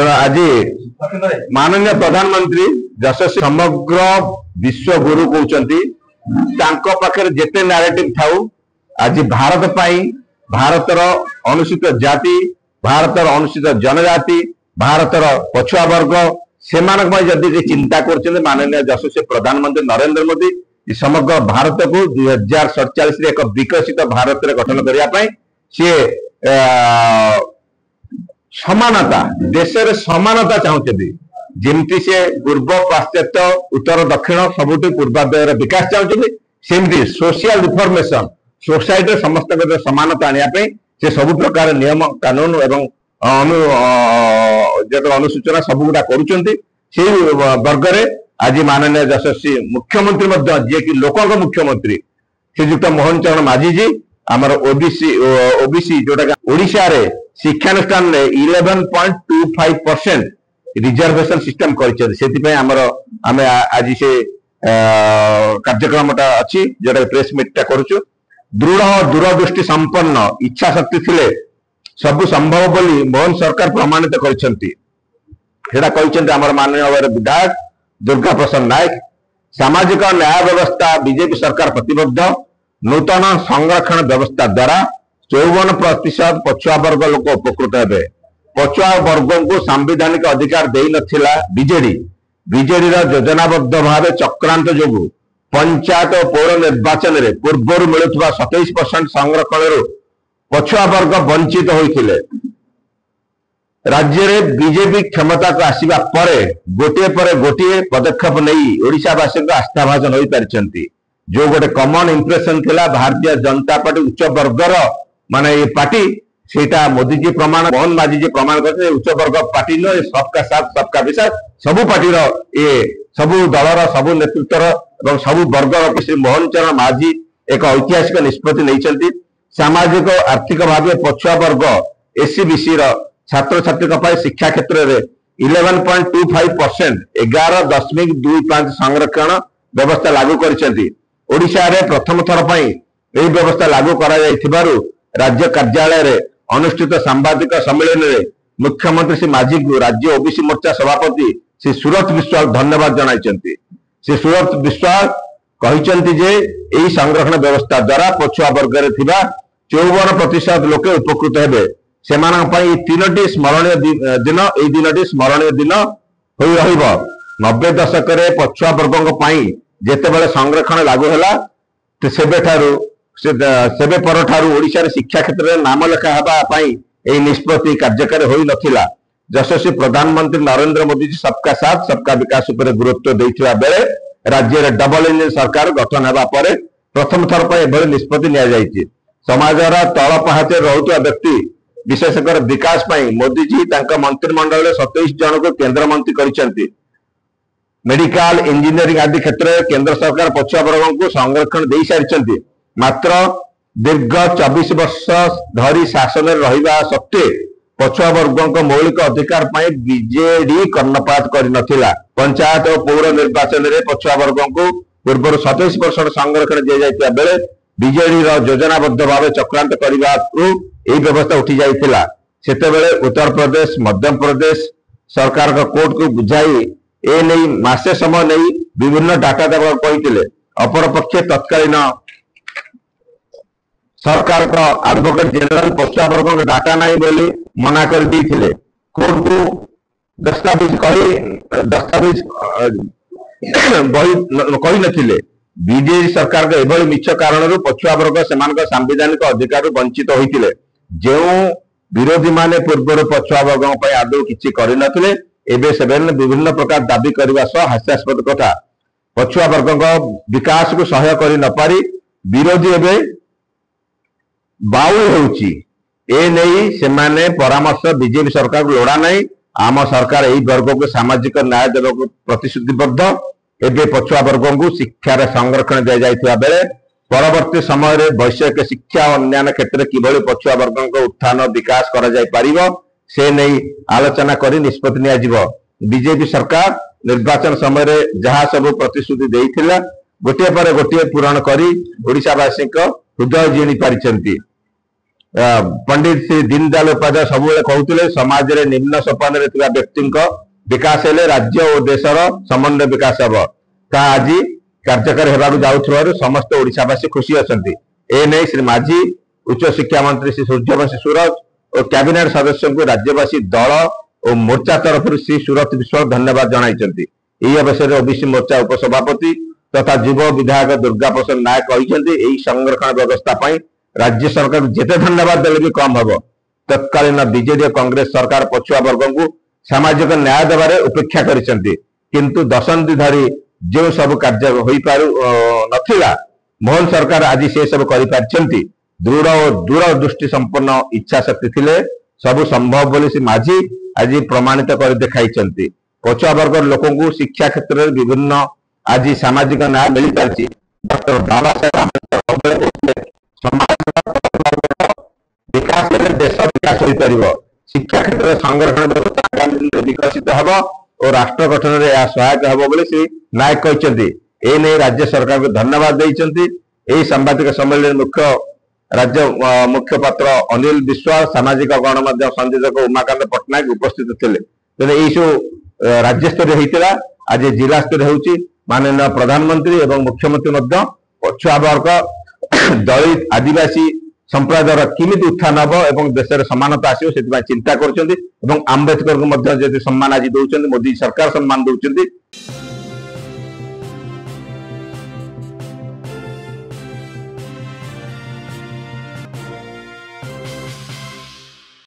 तेणु आज माननीय प्रधानमंत्री यशस्वी समग्र विश्व गुरु कहते पाखे जिते नैरेटिव था आज भारत पाई भारतर अनुसूचित जाति भारतर अनुसूचित जनजाति भारतर पछुआ वर्ग से जदि चिंता कर माननीय यशस्वी प्रधानमंत्री नरेंद्र मोदी समग्र भारत को 2047 एक विकसित भारत गठन करने सी समानता देश में समानता चाहते जमती से पूर्व पाश्चात्य उत्तर दक्षिण सबुठ पूर्वादय विकास चाहते सेमती सोशल रिफॉर्मेशन सोसाइटी समस्त समानता आने से सब प्रकार नियम कानून एवं अनुसूचना सब गुड़ा कर वर्ग आज माननीय यशस्वी मुख्यमंत्री जी की लोक मुख्यमंत्री श्रीजुक्त मोहन चरण माझी जी आमर ओबीसी जोटा ओडिशा रे शिक्षानुष्ठान में 11.25% रिजर्वेशन सिस्टम कर आज से कार्यक्रम अच्छी जोटा प्रेस मीटा करुचु दृढ़ दूरदृष्टि संपन्न इच्छा शक्ति थिले सब संभव बोली मोहन सरकार प्रमाणित कर माननीय विधायक दुर्गा प्रसाद नायक सामाजिक न्याय व्यवस्था बीजेपी सरकार प्रतिबद्ध नूतन संरक्षण व्यवस्था द्वारा 54% पछुआ वर्ग लोक उपकृत हे पछुआ वर्ग को सांविधानिक अधिकार दे नथिला बीजेडी योजनाबद्ध भाव चक्रांत जोगु पंचायत और पौर निर्वाचन में पूर्वर मिलुवा 27% संरक्षण पछुआ वर्ग वंचित होते राज्य में बीजेपी क्षमता को आसवा पर गोटे पदक्षेप नहीं ओडिशावासी आस्थाभाजन हो पारि जो गोटे कमन इंप्रेशन थिला भारतीय जनता पार्टी उच्च वर्गर माने ये पार्टी सेटा मोदी जी प्रमाण मोहन माझी जी प्रमाण करते उच्च वर्ग पार्टी न सबका साथ सबका विकास सबू पार्टी ये सबू दलर सबू नेतृत्व सबू वर्ग श्री मोहन चरण माझी एक ऐतिहासिक निष्पत्ति नहीं सामाजिक आर्थिक भाव पछुआ वर्ग एससीबीसी छात्र छात्री शिक्षा क्षेत्र में 11.25% 11.25 संरक्षण व्यवस्था लागू करिसेंती प्रथम थर पर यह व्यवस्था लागू करा राज्य कार्यालय रे अनुष्ठित सांबादिक सम्मेलन में मुख्यमंत्री श्री माझी को राज्य ओबीसी मोर्चा सभापति श्री सूरत विश्वाल धन्यवाद जनाइछंती। श्री सूरत विश्वाल कहिसेंती जे एही संरक्षण व्यवस्था द्वारा पछुआ वर्ग रे थिबा 54% लोके उपकृत हेबे सेमानक पई तीनोटी स्मरणीय दिन एही दिनटी स्मरणीय दिन होई रहिबो। 90 दशक रे पछुआ वर्गक पई जेतेबेले संरक्षण लागू होला सेबे परठारु ओडिशा रे शिक्षा क्षेत्र में नाम लेखा हेबा पई एही निष्पत्ति कार्यकारी होई नथिला। यशस्वी प्रधानमंत्री नरेंद्र मोदी जी सबका साथ सबका विकास उपर गुरुत्व देइथिबा बेले राज्य रे डबल इंजन सरकार गठन हेबा परे प्रथम थर पर एभली निष्पत्ति निया जायछि। समाजर तल पहाचे रहुतुवा व्यक्ति विशेषकर विकास पई मोदी जी तांका मंत्रिमंडल रे 27 जन को केंद्र मंत्री करिसेंती। मेडिकल इंजीनियरिंग आदि क्षेत्र में केंद्र सरकार पछुआ वर्ग को संरक्षण दे सारी मात्र दीर्घ 24 वर्ष धरी शासन रहिबा सत्वे पछुआ वर्ग मौलिक अधिकार पर बीजेडी कर्णपात कर नथिला। पंचायत और पौर निर्वाचन में पछुआ वर्ग को पूर्व 27% संरक्षण दि जाइतिबा बेले बीजेडी योजनाबद्ध भाव चक्रांत करने को व्यवस्था उठी जाइतिला। सेतेबेले उत्तर प्रदेश मध्य प्रदेश सरकार का कोर्ट को बुझाई ए नहीं मासे समय नहीं विभिन्न डाटा देवा कहते अपर पक्षे तत्कालीन सरकार का एडवोकेट जनरल पछुआ वर्ग डाटा नहीं बोली मना कर दी कोर्ट को दस्तावेज कही नथिले। बीजेपी सरकार के एभली मिछ कारण पछुआ वर्ग सेमानक संवैधानिक अधिकार वंचित होइतिले। जो विरोधी माने पूर्व पछुआ वर्ग पई आदौ किछि करि नथिले एबे सेबेन विभिन्न प्रकार दाबी करबा सह हास्यास्पद कथा पछुआ वर्ग विकास को सहाय करि न पारी विरोधी एबे बाउल होउची ए नहीं सेमाने परामर्श बीजेपी सरकार को लोड़ा नहीं। आम सरकार यही वर्ग को सामाजिक न्याय देवा प्रतिश्रुतिबद्ध एबे पछुआ वर्ग को शिक्षार संरक्षण दि जाइथिबा बेले परवर्ती समय रे वैषयिक शिक्षा और अन्य क्षेत्र किभली पछुआ वर्ग उत्थान विकास करा जाय परिबो से नहीं आलोचना करी निष्पत्ति निया जिवो। बीजेपी सरकार निर्वाचन समय रे जहा सब प्रतिश्रुति देइथिला गोटे पर गोटे पूरण करी ओडिशावासी हृदय जीणी पारिछंती। पंडित श्री दीनदयाल उपाध्याय सब कहते समाज रे निम्न सोपान व्यक्ति विकास हेले राज्य और देशर समन्वय विकास हम ता आज कार्यकारी होगा जाऊँ समस्त ओडिशावासी खुशी अच्छा एने श्री माझी उच्च शिक्षा मंत्री श्री सूर्यवंशी सूरज और कैबिनेट सदस्य को राज्यवासी दल और मोर्चा तरफ श्री सूरत विश्वास धन्यवाद जनाई। यही अवसर में ओबीसी मोर्चा उपसभापति तथा युव विधायक दुर्गा प्रसाद नायक कहते संरक्षण व्यवस्था राज्य सरकार जिते धन्यवाद देले भी कम हम तत्कालीन बीजेडी और कांग्रेस सरकार पछुआ वर्ग को सामाजिक न्याय देवारे उपेक्षा करिसेंती किंतु दशंधि धरी जो सब कार्य हो पारु नथिला मोहन सरकार आज से सब करि पारछंती दृढ़ और दूरदृष्टि संपन्न इच्छा शक्ति थिले सब संभव बोली श्री माझी आज प्रमाणित कर देखाइछंती। पछुआ वर्ग लोकों को शिक्षा क्षेत्र में विभिन्न आज सामाजिक न्याय मिल पारछि। डॉक्टर बाबा साहेब समाज विकास देश विकास हो पार शिक्षा क्षेत्र संरक्षण व्यवस्था विकसित हम और राष्ट्र गठन में यह सहायक हम बोले श्री नायक कहते एने राज्य सरकार को धन्यवाद देइछंती। एही सांबादिक सम्मेलन मुख्य राज्य मुखपात्र अनिल विश्वास सामाजिक गणमाध्यम संयोजक उमाकांत पट्टनायक उपस्थित थे तेने सब राज्य स्तरीय होता आज जिला स्तरीय होची माननीय प्रधानमंत्री एवं मुख्यमंत्री पछुआ वर्ग दलित आदिवासी संप्रदायर किमिति उत्थान हम एवं देश में समानता आसो से चिंता कर आम्बेडकर को सम्मान आज दौरान मोदी सरकार सम्मान दौरान।